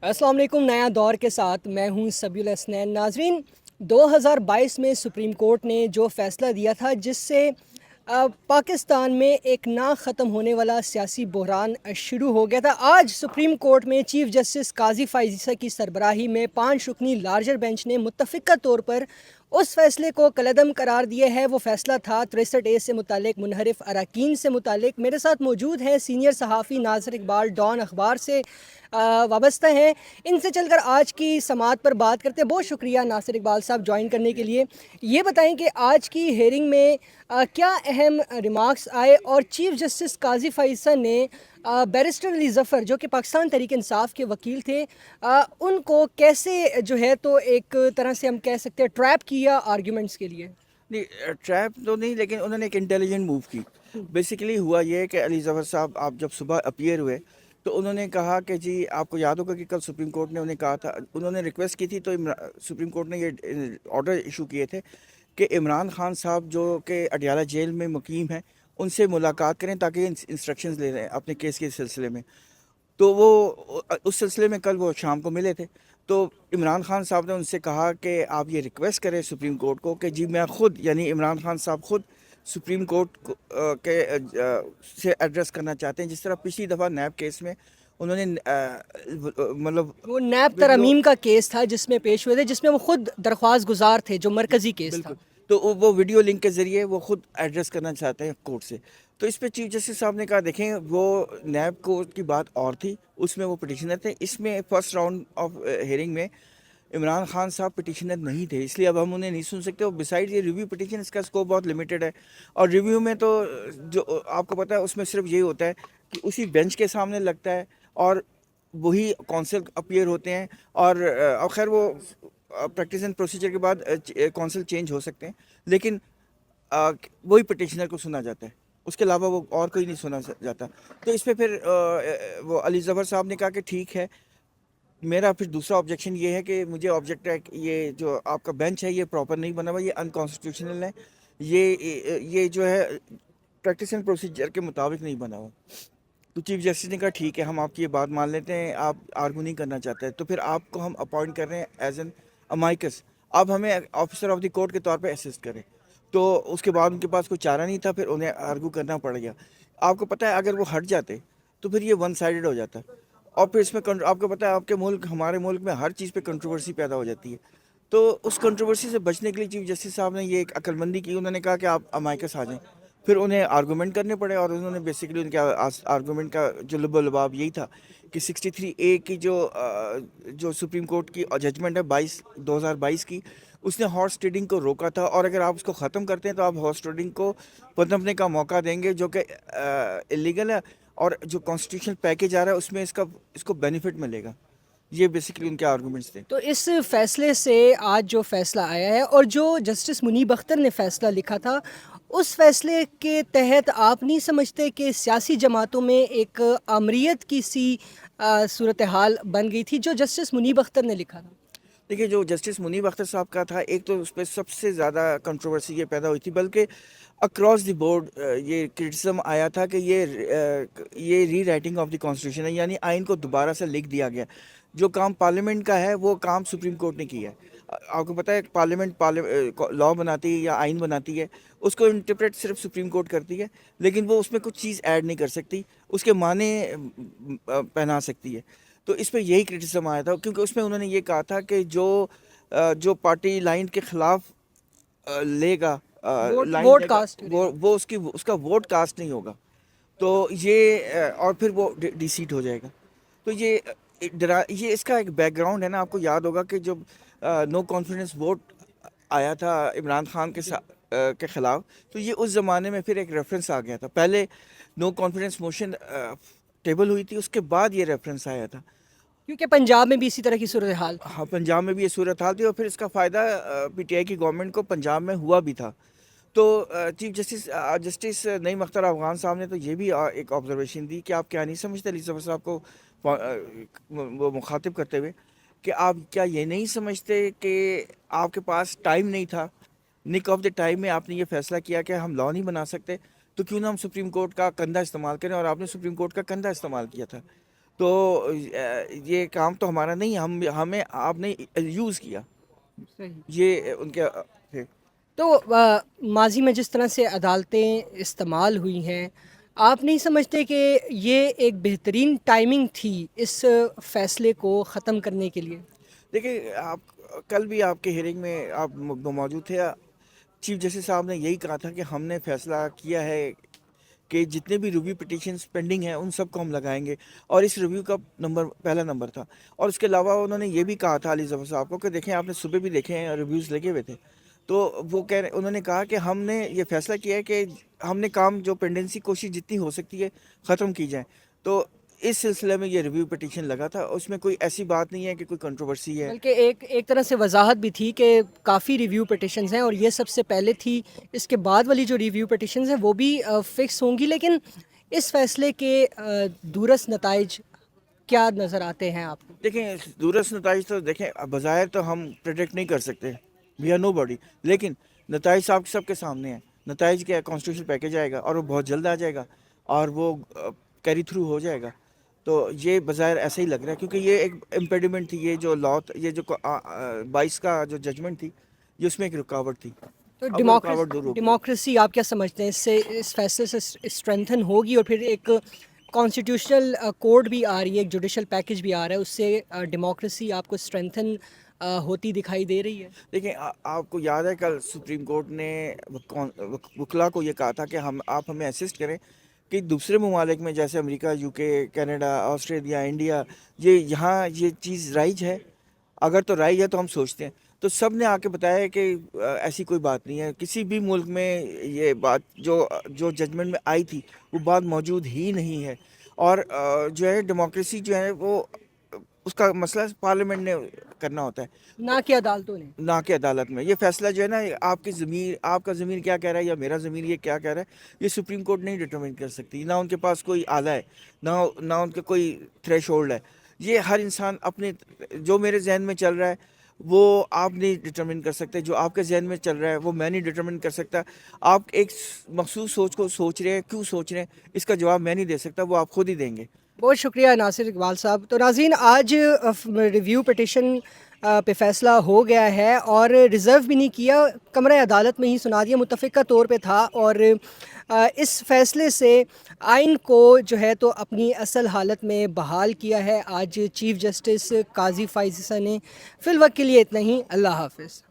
अस्सलाम वालेकुम। नया दौर के साथ मैं हूं सबील हसनैन। नाजरीन, 2022 में सुप्रीम कोर्ट ने जो फ़ैसला दिया था जिससे पाकिस्तान में एक ना ख़त्म होने वाला सियासी बहरान शुरू हो गया था। आज सुप्रीम कोर्ट में चीफ जस्टिस काजी फाइज़ की सरबराही में 5 रुकनी लार्जर बेंच ने मुत्तफ़िक़ा तौर पर उस फैसले को कलअदम करार दिया है। वो फैसला था 63A से मुतालिक मुनहरिफ अरकान से मुतालिक। मेरे साथ मौजूद हैं सीनियर सहाफ़ी नासिर इकबाल, डॉन अखबार से वाबस्ता हैं। इनसे चलकर आज की समाअत पर बात करते हैं। बहुत शुक्रिया नासिर इकबाल साहब ज्वाइन करने के लिए। ये बताएं कि आज की हेयरिंग में क्या अहम रिमार्क्स आए और चीफ जस्टिस काजी फैसल ने बैरिस्टर अली ज़फ़र जो कि पाकिस्तान तहरीक इंसाफ के वकील थे, उनको कैसे जो है तो एक तरह से हम कह सकते हैं ट्रैप किया आर्ग्यूमेंट्स के लिए। नहीं, ट्रैप तो नहीं, लेकिन उन्होंने एक इंटेलिजेंट मूव की। बेसिकली हुआ ये कि अली ज़फ़र साहब आप जब सुबह अपीयर हुए तो उन्होंने कहा कि जी आपको याद होगा कि कल सुप्रीम कोर्ट ने उन्हें कहा था, उन्होंने रिक्वेस्ट की थी तो सुप्रीम कोर्ट ने ये ऑर्डर इशू किए थे कि इमरान खान साहब जो कि अडियाला जेल में मुकीम हैं उनसे मुलाकात करें ताकि इंस्ट्रक्शंस ले लें अपने केस के सिलसिले में। तो वो उस सिलसिले में कल वो शाम को मिले थे। तो इमरान खान साहब ने उनसे कहा कि आप ये रिक्वेस्ट करें सुप्रीम कोर्ट को कि जी मैं ख़ुद यानी इमरान खान साहब ख़ुद सुप्रीम कोर्ट से एड्रेस करना चाहते हैं, जिस तरह पिछली दफ़ा नैब केस में उन्होंने मतलब वो नैब वीडियो। तरमीम का केस था जिसमें पेश हुए थे, जिसमें वो खुद दरख्वास्त गुजार थे, जो मरकज़ी केस था। बिल्कुल। तो वो वीडियो लिंक के ज़रिए वो ख़ुद एड्रेस करना चाहते हैं कोर्ट से। तो इस पे चीफ जस्टिस साहब ने कहा देखें वो नैब कोर्ट की बात और थी, उसमें वो पिटिशनर थे, इसमें फ़र्स्ट राउंड ऑफ हेयरिंग में इमरान खान साहब पिटिशनर नहीं थे, इसलिए अब हम उन्हें नहीं सुन सकते। और बिसाइड ये रिव्यू पिटिशन, इसका स्कोप बहुत लिमिटेड है। और रिव्यू में तो जो आपको पता है उसमें सिर्फ यही होता है कि उसी बेंच के सामने लगता है और वही कौंसल अपीयर होते हैं। और खैर वो प्रैक्टिस एंड प्रोसीजर के बाद कौंसल चेंज हो सकते हैं, लेकिन वही पिटिशनर को सुना जाता है, उसके अलावा वो और कोई नहीं सुना जाता। तो इस पे फिर वो अली ज़फ़र साहब ने कहा कि ठीक है। मेरा फिर दूसरा ऑब्जेक्शन ये है कि मुझे ऑब्जेक्ट है कि ये जो आपका बेंच है ये प्रॉपर नहीं बना हुआ, ये अनकॉन्स्टिट्यूशनल है, ये जो है प्रैक्टिस एंड प्रोसीजर के मुताबिक नहीं बना हुआ। तो चीफ जस्टिस ने कहा ठीक है हम आपकी ये बात मान लेते हैं, आप आर्गू नहीं करना चाहते हैं, तो फिर आपको हम अपॉइंट कर रहे हैं एज एन अमाइकस, आप हमें ऑफिसर ऑफ द कोर्ट के तौर पे असिस्ट करें। तो उसके बाद उनके पास कोई चारा नहीं था, फिर उन्हें आर्गू करना पड़ गया। आपको पता है अगर वो हट जाते तो फिर ये वन साइडेड हो जाता। और फिर इसमें आपको पता है आपके मुल्क हमारे मुल्क में हर चीज़ पे कंट्रोवर्सी पैदा हो जाती है। तो उस कंट्रोवर्सी से बचने के लिए चीफ जस्टिस साहब ने ये एक अक्लमंदी की, उन्होंने कहा कि आप अमाइकस आ जाएं। फिर उन्हें आर्गूमेंट करने पड़े और उन्होंने बेसिकली उनके आर्गूमेंट का जो लबाब यही था कि 63A की जो सुप्रीम कोर्ट की जजमेंट है 2022 की, उसने हॉर्स ट्रेडिंग को रोका था। और अगर आप उसको ख़त्म करते हैं तो आप हॉर्स ट्रेडिंग को पनपने का मौका देंगे जो कि इलीगल है, और जो कॉन्स्टिट्यूशनल पैकेज आ रहा है उसमें इसको बेनिफिट मिलेगा। ये बेसिकली उनके आर्गूमेंट्स थे। तो इस फैसले से आज जो फैसला आया है और जो जस्टिस मुनीब अख्तर ने फैसला लिखा था, उस फैसले के तहत आप नहीं समझते कि सियासी जमातों में एक अमरीत की सी सूरत हाल बन गई थी जो जस्टिस मुनीब अख्तर ने लिखा था? देखिए जो जस्टिस मुनीब अख्तर साहब का था, एक तो उस पर सबसे ज़्यादा कंट्रोवर्सी ये पैदा हुई थी, बल्कि अक्रॉस द बोर्ड ये क्रिटिसिज्म आया था कि ये री राइटिंग ऑफ द कॉन्स्टिट्यूशन है, यानी आइन को दोबारा से लिख दिया गया। जो काम पार्लियामेंट का है वो काम सुप्रीम कोर्ट ने किया है। आपको पता है पार्लियामेंट लॉ बनाती है या आइन बनाती है, उसको इंटरप्रेट सिर्फ सुप्रीम कोर्ट करती है, लेकिन वो उसमें कुछ चीज़ ऐड नहीं कर सकती, उसके माने पहना सकती है। तो इस पे यही क्रिटिसिज्म आया था, क्योंकि उसमें उन्होंने ये कहा था कि जो पार्टी लाइन के खिलाफ लेगा लाइन वोट लेगा, कास्ट वो उसका वोट कास्ट नहीं होगा। तो ये और फिर वो डिसीट हो जाएगा। तो ये इसका एक बैकग्राउंड है ना। आपको याद होगा कि जब नो कॉन्फिडेंस वोट आया था इमरान खान के ख़िलाफ़, तो ये उस ज़माने में फिर एक रेफरेंस आ गया था। पहले नो कॉन्फिडेंस मोशन टेबल हुई थी, उसके बाद ये रेफरेंस आया था। क्योंकि पंजाब में भी इसी तरह की सूरत हाल थी। हाँ, पंजाब में भी ये सूरत हाल थी और फिर इसका फ़ायदा पीटीआई की गवर्नमेंट को पंजाब में हुआ भी था। तो चीफ जस्टिस नईम अख्तर अफगान साहब ने तो ये भी एक ऑब्जर्वेशन दी कि आप क्या नहीं समझते अली ज़फ़र साहब को वो मुखातिब करते हुए, कि आप क्या ये नहीं समझते कि आपके पास टाइम नहीं था, निक ऑफ द टाइम में आपने ये फैसला किया कि हम लॉ नहीं बना सकते, तो क्यों ना हम सुप्रीम कोर्ट का कंधा इस्तेमाल करें। और आपने सुप्रीम कोर्ट का कंधा इस्तेमाल किया था। تو یہ کام تو ہمارا نہیں، ہمیں آپ نے یوز کیا، یہ ان کے تھے۔ تو ماضی میں جس طرح سے عدالتیں استعمال ہوئی ہیں، آپ نہیں سمجھتے کہ یہ ایک بہترین ٹائمنگ تھی اس فیصلے کو ختم کرنے کے لیے؟ دیکھیں آپ کل بھی آپ کے ہیئرنگ میں آپ موجود تھے، چیف جسٹس صاحب نے یہی کہا تھا کہ ہم نے فیصلہ کیا ہے کہ جتنے بھی ریویو پٹیشنز پینڈنگ ہیں ان سب کو ہم لگائیں گے، اور اس ریویو کا پہلا نمبر تھا۔ اور اس کے علاوہ انہوں نے یہ بھی کہا تھا علی ظفر صاحب کو کہ دیکھیں آپ نے صبح بھی دیکھے ہیں ریویوز لگے ہوئے تھے، تو وہ انہوں نے کہا کہ ہم نے یہ فیصلہ کیا ہے کہ ہم نے کام جو پینڈنسی کوشش جتنی ہو سکتی ہے ختم کی جائے، تو اس سلسلے میں یہ ریویو پٹیشن لگا تھا۔ اس میں کوئی ایسی بات نہیں ہے کہ کوئی کنٹروورسی ہے، بلکہ ایک طرح سے وضاحت بھی تھی کہ کافی ریویو پٹیشنز ہیں اور یہ سب سے پہلے تھی، اس کے بعد والی جو ریویو پٹیشنز ہیں وہ بھی فکس ہوں گی، لیکن اس فیصلے کے دورس نتائج کیا نظر آتے ہیں آپ کو؟ دیکھیں دورس نتائج تو دیکھیں بظاہر تو ہم پریڈکٹ نہیں کر سکتے، وی آر نو باڈی، لیکن نتائج سب کے سامنے ہیں۔ نتائج کیا ہے؟ کانسٹیٹیوشن پیکج آئے گا اور وہ بہت جلد آ جائے گا اور وہ کیری تھرو ہو جائے گا، تو یہ بظاہر ایسا ہی لگ رہا ہے کیونکہ یہ ایک امپیڈیمنٹ تھی، یہ جو لا، یہ جو 22 کا جو ججمنٹ تھی، یہ اس میں ایک رکاوٹ تھی، تو اب وہ رکاوٹ دور ہو گئی۔ ڈیموکریسی آپ کیا سمجھتے ہیں اس فیصلے سے اسٹرینتھن ہوگی، اور پھر ایک کانسٹیٹیوشنل کوڈ بھی آ رہی ہے، ایک جوڈیشل پیکج بھی آ رہا ہے، اس سے ڈیموکریسی آپ کو اسٹرینتھن ہوتی دکھائی دے رہی ہے؟ دیکھیں آپ کو یاد ہے کل سپریم کورٹ نے وکلا کو یہ کہا تھا کہ آپ ہمیں اسسٹ کریں کہ دوسرے ممالک میں جیسے امریکہ، یو کے، کینیڈا، آسٹریلیا، انڈیا، یہاں یہ چیز رائج ہے، اگر تو رائج ہے تو ہم سوچتے ہیں، تو سب نے آ کے بتایا کہ ایسی کوئی بات نہیں ہے، کسی بھی ملک میں یہ بات جو ججمنٹ میں آئی تھی وہ بات موجود ہی نہیں ہے، اور جو ہے ڈیموکریسی جو ہے وہ اس کا مسئلہ پارلیمنٹ نے کرنا ہوتا ہے، نہ کہ عدالتوں نے۔ نہ کہ عدالت میں۔ یہ فیصلہ جو ہے نا، آپ کا ضمیر کیا کہہ رہا ہے یا میرا ضمیر یہ کیا کہہ رہا ہے، یہ سپریم کورٹ نہیں ڈٹرمن کر سکتی، نہ ان کے پاس کوئی آلہ ہے، نہ ان کا کوئی تھریش ہولڈ ہے۔ یہ ہر انسان اپنے، جو میرے ذہن میں چل رہا ہے وہ آپ نہیں ڈٹرمن کر سکتے، جو آپ کے ذہن میں چل رہا ہے وہ میں نہیں ڈٹرمن کر سکتا۔ آپ ایک مخصوص سوچ کو سوچ رہے ہیں، کیوں سوچ رہے ہیں، اس کا جواب میں نہیں دے سکتا، وہ آپ خود ہی دیں گے۔ بہت شکریہ ناصر اقبال صاحب۔ تو ناظرین، آج ریویو پٹیشن پہ فیصلہ ہو گیا ہے اور ریزرو بھی نہیں کیا، کمرہ عدالت میں ہی سنا دیا، متفقہ طور پہ تھا، اور اس فیصلے سے آئین کو جو ہے تو اپنی اصل حالت میں بحال کیا ہے آج چیف جسٹس قاضی فائز عیسی نے۔ فی الوقت کے لیے اتنا ہی، اللہ حافظ۔